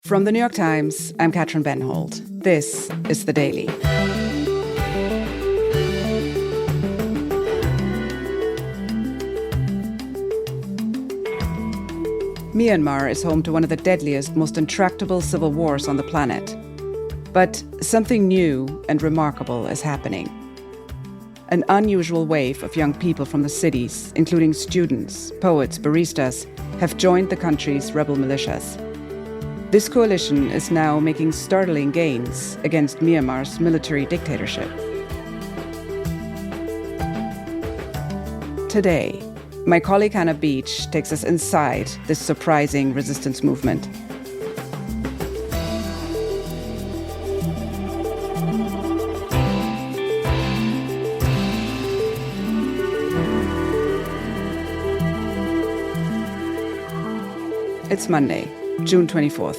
From the New York Times, I'm Katrin Benhold. This is The Daily. Myanmar is home to one of the deadliest, most intractable civil wars on the planet. But something new and remarkable is happening. An unusual wave of young people from the cities, including students, poets, baristas, have joined the country's rebel militias. This coalition is now making startling gains against Myanmar's military dictatorship. Today, my colleague Hannah Beech takes us inside this surprising resistance movement. It's Monday, June 24th.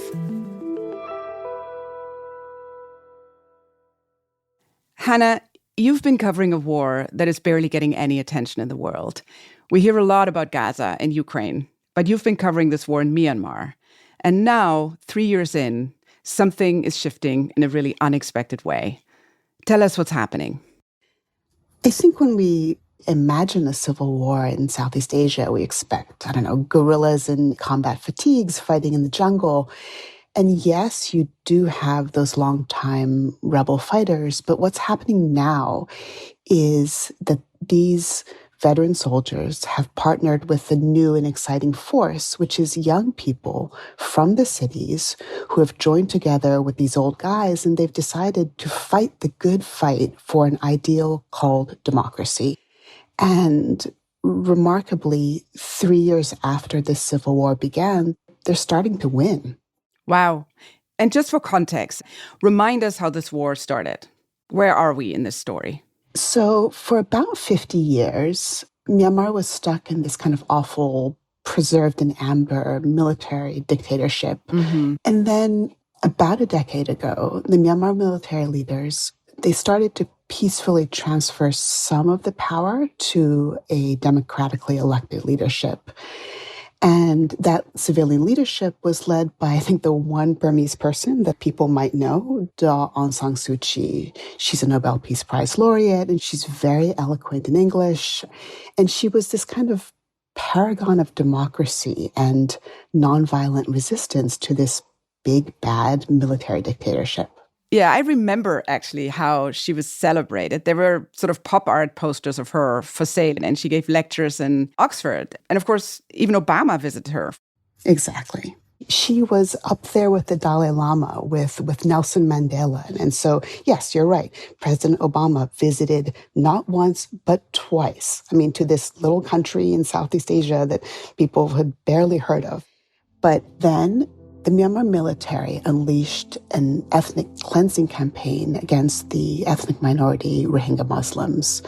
Hannah, you've been covering a war that is barely getting any attention in the world. We hear a lot about Gaza and Ukraine, but you've been covering this war in Myanmar. And now, 3 years in, something is shifting in a really unexpected way. Tell us what's happening. I think when we imagine a civil war in Southeast Asia, we expect, guerrillas in combat fatigues fighting in the jungle. And yes, you do have those longtime rebel fighters, but what's happening now is that these veteran soldiers have partnered with a new and exciting force, which is young people from the cities who have joined together with these old guys, and they've decided to fight the good fight for an ideal called democracy. And remarkably, 3 years after the civil war began, they're starting to win. Wow. And just for context, remind us how this war started. Where are we in this story? So for about 50 years, Myanmar was stuck in this kind of awful, preserved in amber military dictatorship. Mm-hmm. And then about a decade ago, the Myanmar military leaders, they started to peacefully transfer some of the power to a democratically elected leadership. And that civilian leadership was led by, I think, the one Burmese person that people might know, Aung San Suu Kyi. She's a Nobel Peace Prize laureate, and she's very eloquent in English. And she was this kind of paragon of democracy and nonviolent resistance to this big, bad military dictatorship. Yeah, I remember actually how she was celebrated. There were sort of pop art posters of her for sale, and she gave lectures in Oxford. And of course, even Obama visited her. Exactly. She was up there with the Dalai Lama, with Nelson Mandela. And so, yes, you're right. President Obama visited not once, but twice. To this little country in Southeast Asia that people had barely heard of. But then the Myanmar military unleashed an ethnic cleansing campaign against the ethnic minority Rohingya Muslims.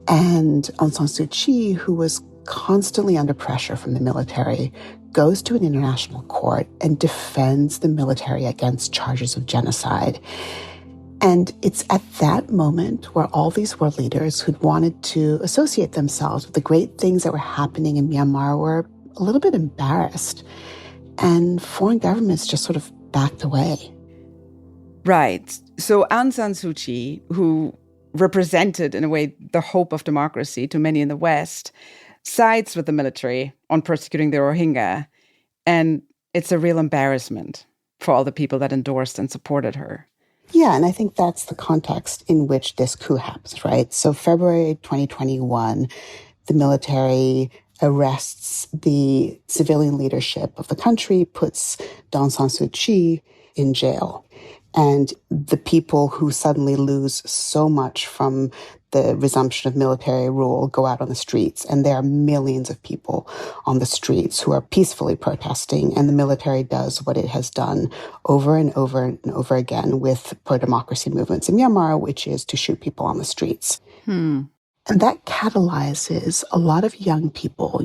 And Aung San Suu Kyi, who was constantly under pressure from the military, goes to an international court and defends the military against charges of genocide. And it's at that moment where all these world leaders who'd wanted to associate themselves with the great things that were happening in Myanmar were a little bit embarrassed. And foreign governments just sort of backed away. Right. So Aung San Suu Kyi, who represented, in a way, the hope of democracy to many in the West, sides with the military on persecuting the Rohingya. And it's a real embarrassment for all the people that endorsed and supported her. Yeah, and I think that's the context in which this coup happens, right? So February 2021, the military arrests the civilian leadership of the country, puts Aung San Suu Kyi in jail. And the people who suddenly lose so much from the resumption of military rule go out on the streets. And there are millions of people on the streets who are peacefully protesting. And the military does what it has done over and over and over again with pro-democracy movements in Myanmar, which is to shoot people on the streets. And that catalyzes a lot of young people,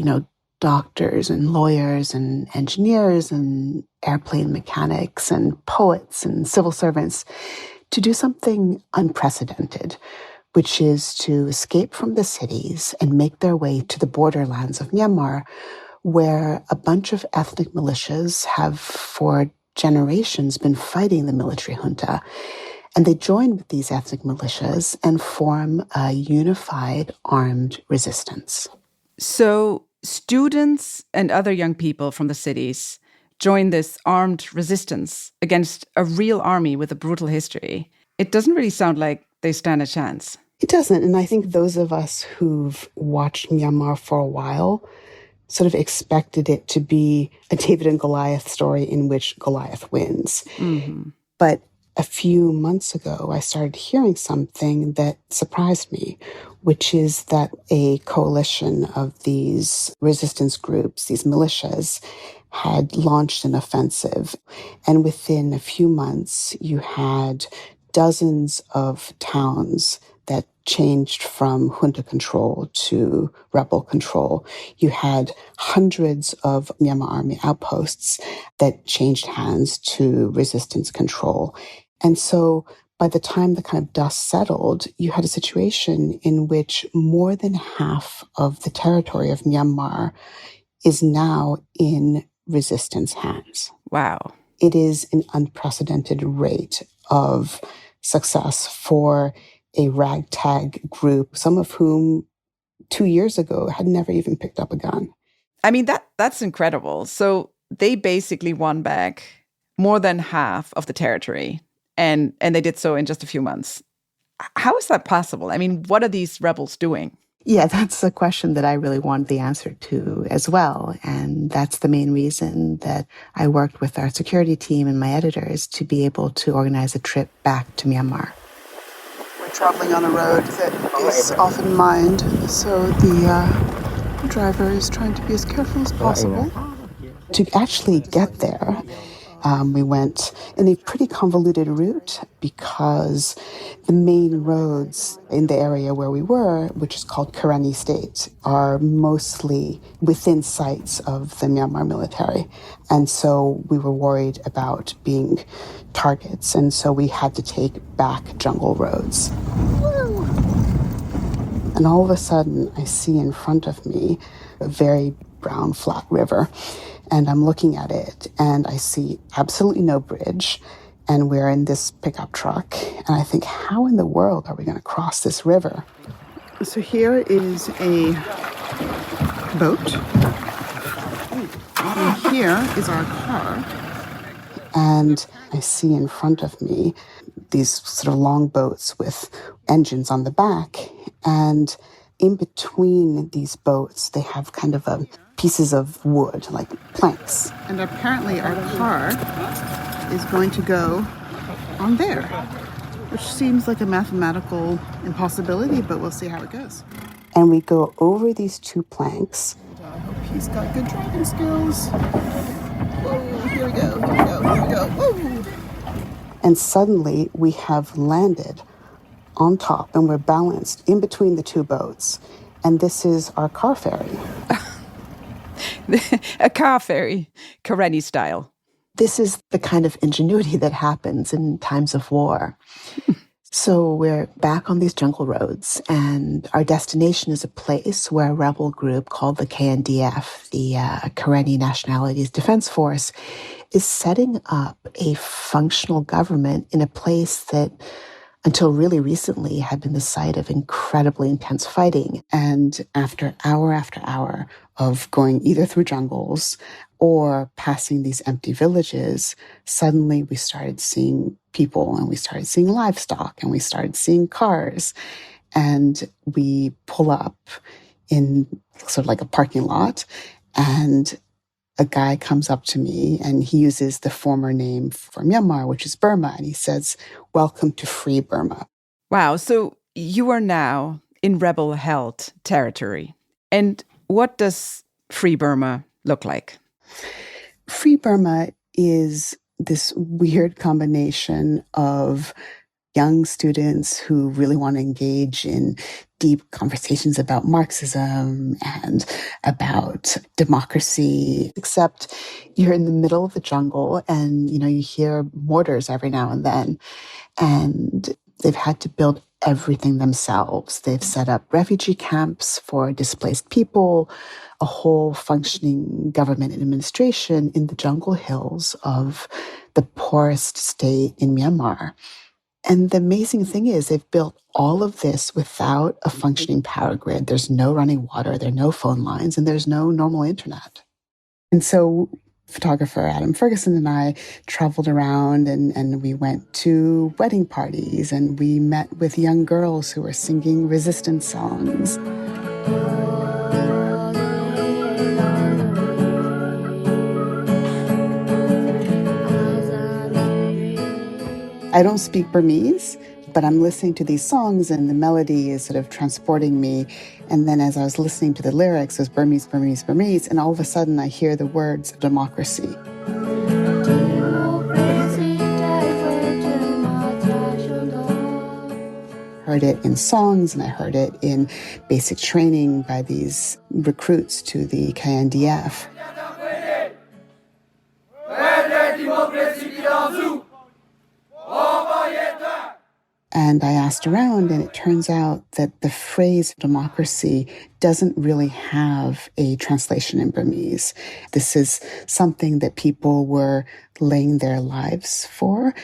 doctors and lawyers and engineers and airplane mechanics and poets and civil servants to do something unprecedented, which is to escape from the cities and make their way to the borderlands of Myanmar, where a bunch of ethnic militias have for generations been fighting the military junta. And they join with these ethnic militias and form a unified armed resistance. So students and other young people from the cities join this armed resistance against a real army with a brutal history. It doesn't really sound like they stand a chance. It doesn't. And I think those of us who've watched Myanmar for a while sort of expected it to be a David and Goliath story in which Goliath wins. Mm-hmm. But a few months ago, I started hearing something that surprised me, which is that a coalition of these resistance groups, these militias, had launched an offensive. And within a few months, you had dozens of towns that changed from junta control to rebel control. You had hundreds of Myanmar army outposts that changed hands to resistance control. And so by the time the kind of dust settled, you had a situation in which more than half of the territory of Myanmar is now in resistance hands. Wow. It is an unprecedented rate of success for a ragtag group, some of whom 2 years ago had never even picked up a gun. I mean, that's incredible. So they basically won back more than half of the territory. And they did so in just a few months. How is that possible? I mean, what are these rebels doing? Yeah, that's a question that I really wanted the answer to as well. And that's the main reason that I worked with our security team and my editors to be able to organize a trip back to Myanmar. We're traveling on a road that is often mined, so the driver is trying to be as careful as possible. To actually get there, we went in a pretty convoluted route because the main roads in the area where we were, which is called Karenni State, are mostly within sights of the Myanmar military. And so we were worried about being targets. And so we had to take back jungle roads. And all of a sudden, I see in front of me a very brown, flat river. And I'm looking at it, and I see absolutely no bridge. And we're in this pickup truck. And I think, how in the world are we going to cross this river? So here is a boat. And here is our car. And I see in front of me these sort of long boats with engines on the back. And in between these boats, they have kind of pieces of wood, like planks. And apparently our car is going to go on there, which seems like a mathematical impossibility, but we'll see how it goes. And we go over these two planks. I hope he's got good driving skills. Whoa, here we go, here we go, here we go. Whoa. And suddenly we have landed on top, and we're balanced in between the two boats. And this is our car ferry. A car ferry, Karenni style. This is the kind of ingenuity that happens in times of war. So we're back on these jungle roads, and our destination is a place where a rebel group called the KNDF, the Karenni Nationalities Defense Force, is setting up a functional government in a place that until really recently had been the site of incredibly intense fighting. And after hour of going either through jungles or passing these empty villages, suddenly we started seeing people, and we started seeing livestock, and we started seeing cars. And we pull up in sort of like a parking lot, and a guy comes up to me, and he uses the former name for Myanmar, which is Burma, and he says, "Welcome to free Burma." Wow. So you are now in rebel-held territory. And what does free Burma look like? Free Burma is this weird combination of young students who really want to engage in deep conversations about Marxism and about democracy, except you're in the middle of the jungle and, you hear mortars every now and then. And They've had to build everything themselves. They've set up refugee camps for displaced people, a whole functioning government administration in the jungle hills of the poorest state in Myanmar. And the amazing thing is they've built all of this without a functioning power grid. There's no running water, there are no phone lines, and there's no normal internet. And so photographer Adam Ferguson and I traveled around and we went to wedding parties and we met with young girls who were singing resistance songs. I don't speak Burmese, but I'm listening to these songs and the melody is sort of transporting me. And then as I was listening to the lyrics, it was Burmese, Burmese, Burmese, and all of a sudden I hear the words democracy. Heard it in songs and I heard it in basic training by these recruits to the KNDF. And I asked around, and it turns out that the phrase democracy doesn't really have a translation in Burmese. This is something that people were laying their lives for,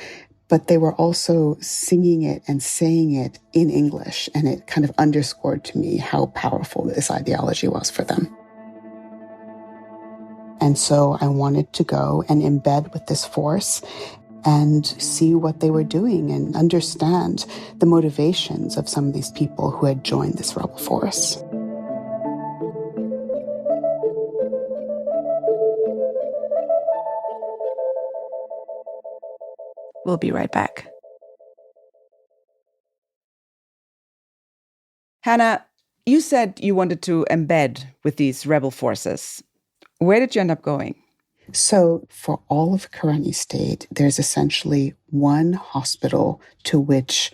but they were also singing it and saying it in English, and it kind of underscored to me how powerful this ideology was for them. And so I wanted to go and embed with this force and see what they were doing and understand the motivations of some of these people who had joined this rebel force. We'll be right back. Hannah, you said you wanted to embed with these rebel forces. Where did you end up going? So for all of Karenni State, there's essentially one hospital to which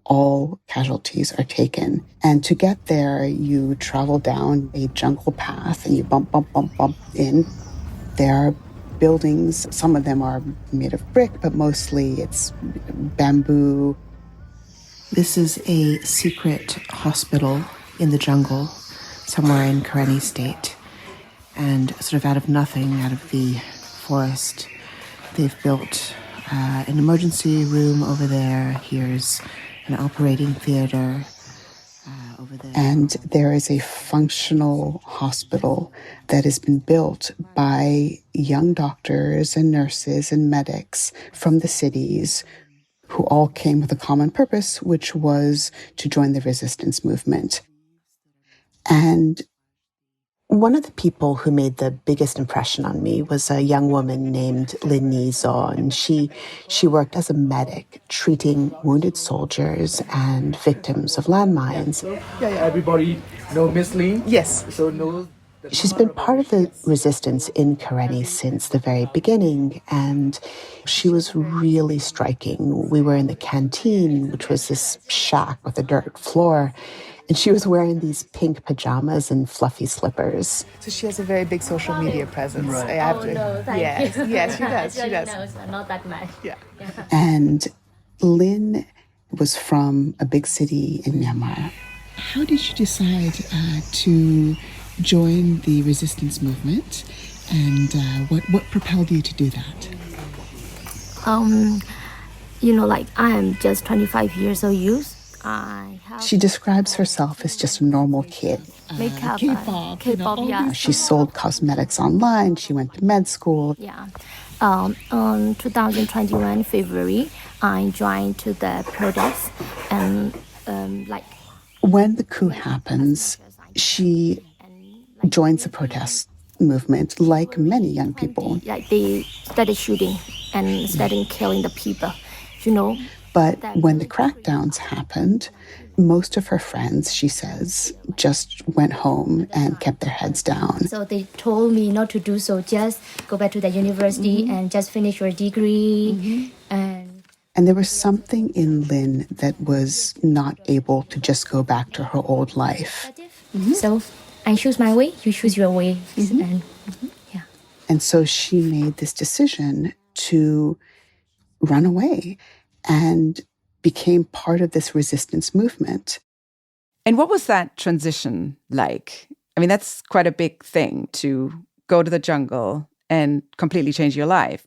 all casualties are taken. And to get there, you travel down a jungle path and you bump in. There are buildings. Some of them are made of brick, but mostly it's bamboo. This is a secret hospital in the jungle somewhere in Karenni State. And sort of out of nothing, out of the forest, they've built an emergency room over there. Here's an operating theater over there. And there is a functional hospital that has been built by young doctors and nurses and medics from the cities who all came with a common purpose, which was to join the resistance movement. And one of the people who made the biggest impression on me was a young woman named Lin Nizo, and she worked as a medic treating wounded soldiers and victims of landmines. Yeah, everybody know Miss Lin? Yes. So knows. She's been part of the resistance in Karenni since the very beginning, and she was really striking. We were in the canteen, which was this shack with a dirt floor, and she was wearing these pink pajamas and fluffy slippers. So she has a very big social media presence. Right. I have to. No, thank yes, you. yes, she does. She does. No, so not that much. Yeah. And Lin was from a big city in Myanmar. How did you decide to join the resistance movement, and what propelled you to do that? I am just 25 years old youth. She describes herself as just a normal kid. Makeup, K-pop, yeah. She sold cosmetics online. She went to med school. Yeah. On 2021 February, I joined to the protest and When the coup happens, she joins the protest movement like many young people. Like they started shooting and started killing the people, But when the crackdowns happened, most of her friends, she says, just went home and kept their heads down. So they told me not to do so, just go back to the university and just finish your degree. And there was something in Lin that was not able to just go back to her old life. So I choose my way, you choose your way. And so she made this decision to run away. And became part of this resistance movement. And what was that transition like? I mean, that's quite a big thing to go to the jungle and completely change your life.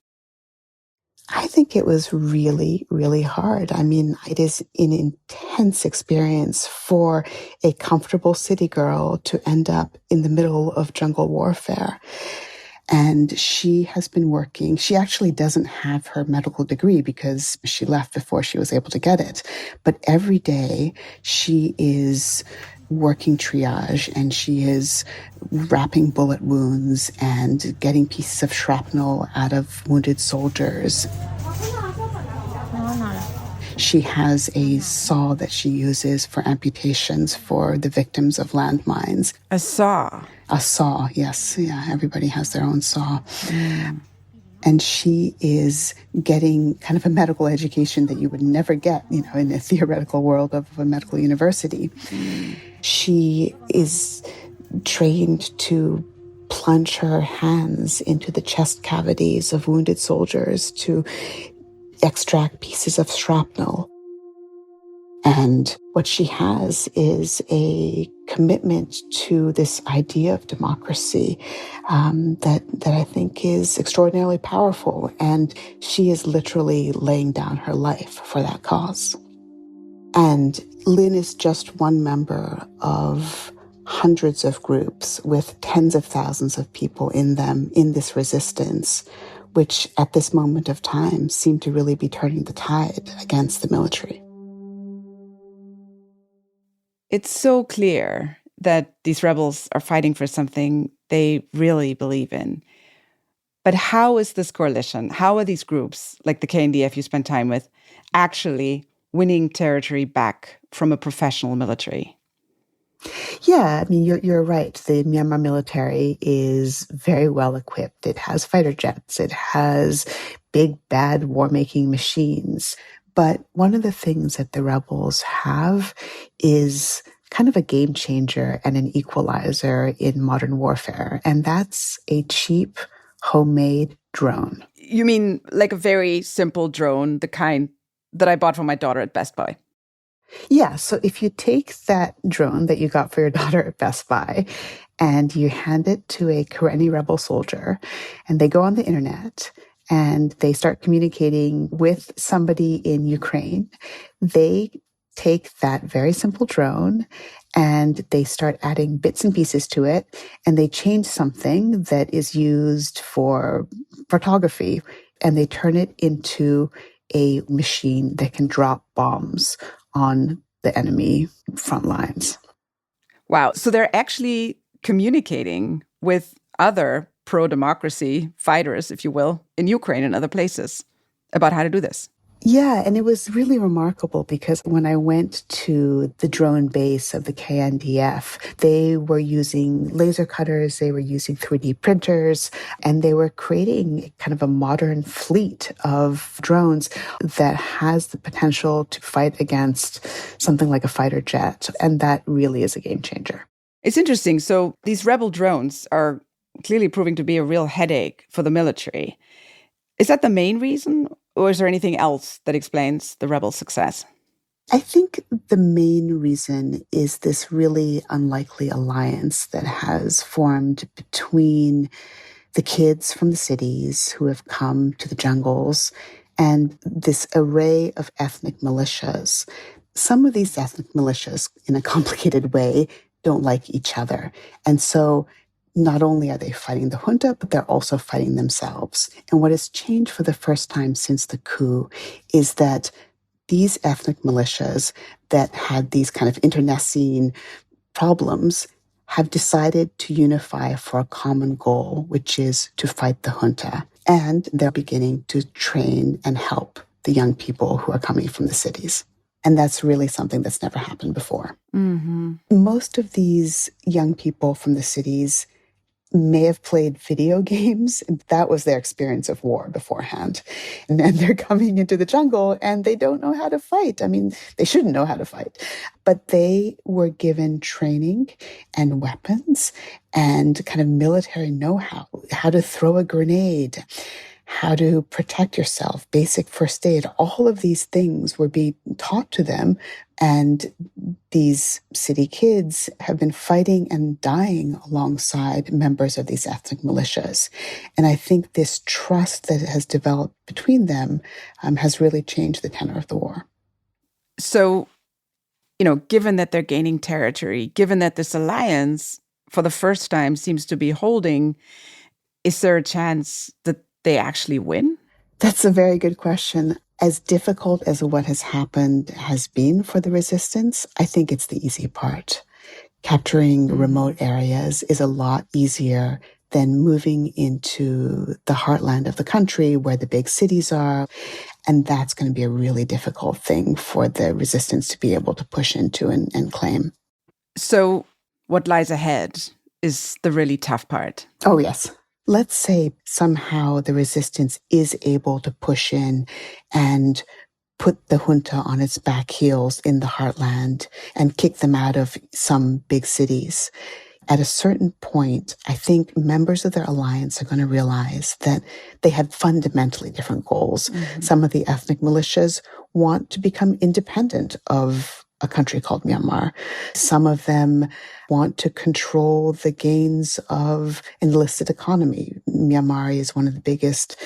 I think it was really, really hard. I mean, it is an intense experience for a comfortable city girl to end up in the middle of jungle warfare. And she has been working. She actually doesn't have her medical degree because she left before she was able to get it. But every day she is working triage and she is wrapping bullet wounds and getting pieces of shrapnel out of wounded soldiers. She has a saw that she uses for amputations for the victims of landmines. A saw? A saw, yes. Yeah, everybody has their own saw. And she is getting kind of a medical education that you would never get, in the theoretical world of a medical university. She is trained to plunge her hands into the chest cavities of wounded soldiers to extract pieces of shrapnel. And what she has is a commitment to this idea of democracy that I think is extraordinarily powerful. And she is literally laying down her life for that cause. And Lynn is just one member of hundreds of groups with tens of thousands of people in them in this resistance, which at this moment of time seem to really be turning the tide against the military. It's so clear that these rebels are fighting for something they really believe in. But how is this coalition, how are these groups, like the KNDF you spent time with, actually winning territory back from a professional military? Yeah, I mean, you're right. The Myanmar military is very well equipped. It has fighter jets. It has big, bad war-making machines. But one of the things that the rebels have is kind of a game changer and an equalizer in modern warfare. And that's a cheap, homemade drone. You mean like a very simple drone, the kind that I bought for my daughter at Best Buy? Yeah, so if you take that drone that you got for your daughter at Best Buy and you hand it to a Karenni rebel soldier and they go on the internet and they start communicating with somebody in Ukraine, they take that very simple drone and they start adding bits and pieces to it and they change something that is used for photography and they turn it into a machine that can drop bombs on the enemy front lines. Wow. So they're actually communicating with other pro-democracy fighters, if you will, in Ukraine and other places about how to do this. Yeah, and it was really remarkable because when I went to the drone base of the KNDF, they were using laser cutters, they were using 3D printers, and they were creating kind of a modern fleet of drones that has the potential to fight against something like a fighter jet. And that really is a game changer. It's interesting. So these rebel drones are clearly proving to be a real headache for the military. Is that the main reason? Or is there anything else that explains the rebel success? I think the main reason is this really unlikely alliance that has formed between the kids from the cities who have come to the jungles and this array of ethnic militias. Some of these ethnic militias, in a complicated way, don't like each other. And so not only are they fighting the junta, but they're also fighting themselves. And what has changed for the first time since the coup is that these ethnic militias that had these kind of internecine problems have decided to unify for a common goal, which is to fight the junta. And they're beginning to train and help the young people who are coming from the cities. And that's really something that's never happened before. Mm-hmm. Most of these young people from the cities may have played video games. That was their experience of war beforehand. And then they're coming into the jungle and they don't know how to fight. I mean, they shouldn't know how to fight. But they were given training and weapons and kind of military know-how, how to throw a grenade, how to protect yourself, basic first aid. All of these things were being taught to them. And these city kids have been fighting and dying alongside members of these ethnic militias. And I think this trust that has developed between them has really changed the tenor of the war. So, given that they're gaining territory, given that this alliance for the first time seems to be holding, is there a chance that they actually win? That's a very good question. As difficult as what has happened has been for the resistance, I think it's the easy part. Capturing remote areas is a lot easier than moving into the heartland of the country where the big cities are. And that's going to be a really difficult thing for the resistance to be able to push into and claim. So what lies ahead is the really tough part. Oh, yes. Let's say somehow the resistance is able to push in and put the junta on its back heels in the heartland and kick them out of some big cities. At a certain point, I think members of their alliance are going to realize that they have fundamentally different goals. Mm-hmm. Some of the ethnic militias want to become independent of a country called Myanmar. Some of them want to control the gains of an illicit economy. Myanmar is one of the biggest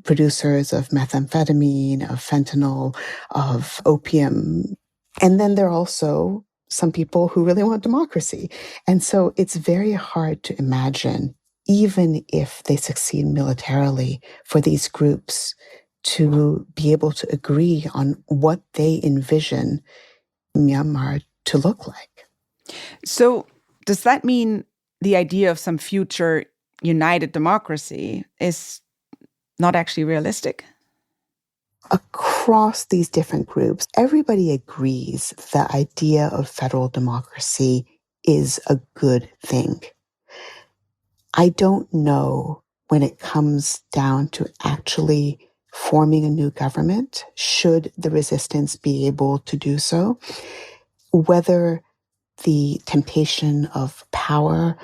producers of methamphetamine, of fentanyl, of opium. And then there are also some people who really want democracy. And so it's very hard to imagine, even if they succeed militarily, for these groups to be able to agree on what they envision Myanmar to look like. So does that mean the idea of some future united democracy is not actually realistic? Across these different groups, everybody agrees the idea of federal democracy is a good thing. I don't know when it comes down to actually forming a new government, should the resistance be able to do so, whether the temptation of power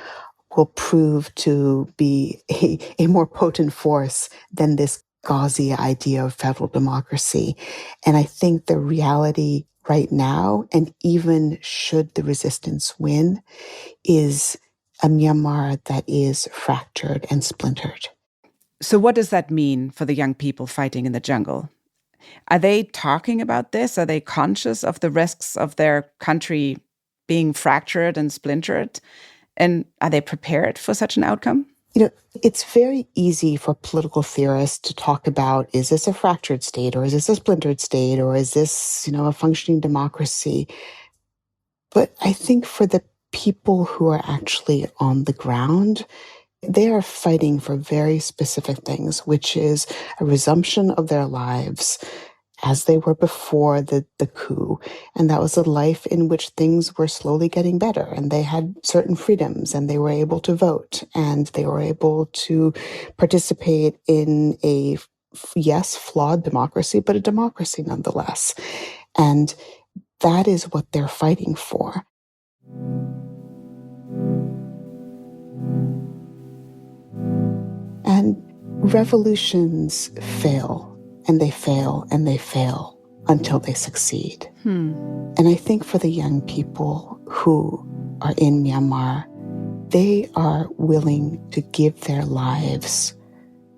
will prove to be a more potent force than this gauzy idea of federal democracy. And I think the reality right now, and even should the resistance win, is a Myanmar that is fractured and splintered. So what does that mean for the young people fighting in the jungle? Are they talking about this? Are they conscious of the risks of their country being fractured and splintered? And are they prepared for such an outcome? It's very easy for political theorists to talk about, is this a fractured state, or is this a splintered state, or is this, a functioning democracy? But I think for the people who are actually on the ground, they are fighting for very specific things, which is a resumption of their lives as they were before the coup. And that was a life in which things were slowly getting better, and they had certain freedoms, and they were able to vote, and they were able to participate in a, yes, flawed democracy, but a democracy nonetheless. And that is what they're fighting for. And revolutions fail, and they fail, and they fail until they succeed. And I think for the young people who are in Myanmar, they are willing to give their lives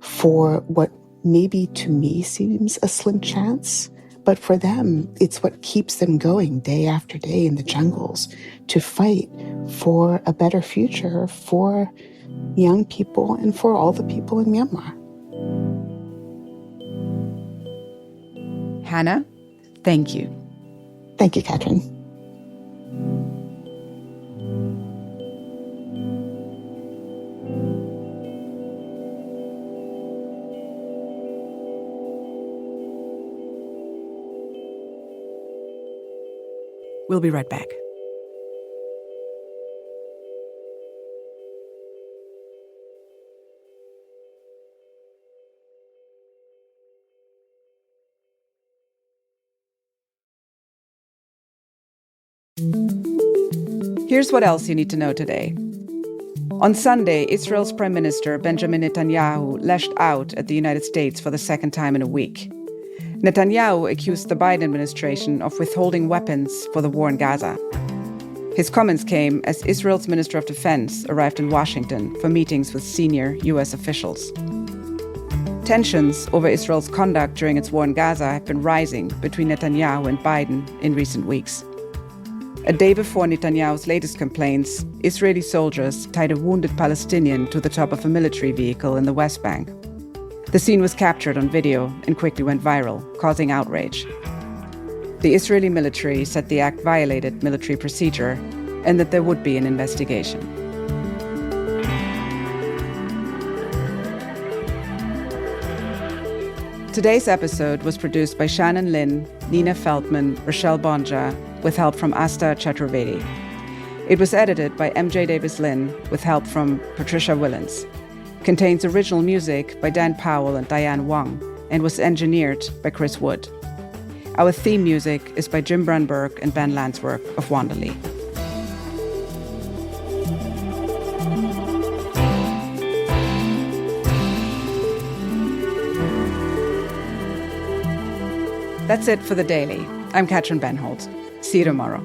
for what maybe to me seems a slim chance, but for them, it's what keeps them going day after day in the jungles to fight for a better future for young people and for all the people in Myanmar. Hannah, thank you. Thank you, Katrin. We'll be right back. Here's what else you need to know today. On Sunday, Israel's Prime Minister Benjamin Netanyahu lashed out at the United States for the second time in a week. Netanyahu accused the Biden administration of withholding weapons for the war in Gaza. His comments came as Israel's Minister of Defense arrived in Washington for meetings with senior U.S. officials. Tensions over Israel's conduct during its war in Gaza have been rising between Netanyahu and Biden in recent weeks. A day before Netanyahu's latest complaints, Israeli soldiers tied a wounded Palestinian to the top of a military vehicle in the West Bank. The scene was captured on video and quickly went viral, causing outrage. The Israeli military said the act violated military procedure and that there would be an investigation. Today's episode was produced by Shannon Lin, Nina Feldman, Rochelle Bonja, with help from Asta Chaturvedi. It was edited by MJ Davis-Lynn with help from Patricia Willens. Contains original music by Dan Powell and Diane Wang and was engineered by Chris Wood. Our theme music is by Jim Brunberg and Ben Landswork of Wanderly. That's it for The Daily. I'm Katrin Benholt. See you tomorrow.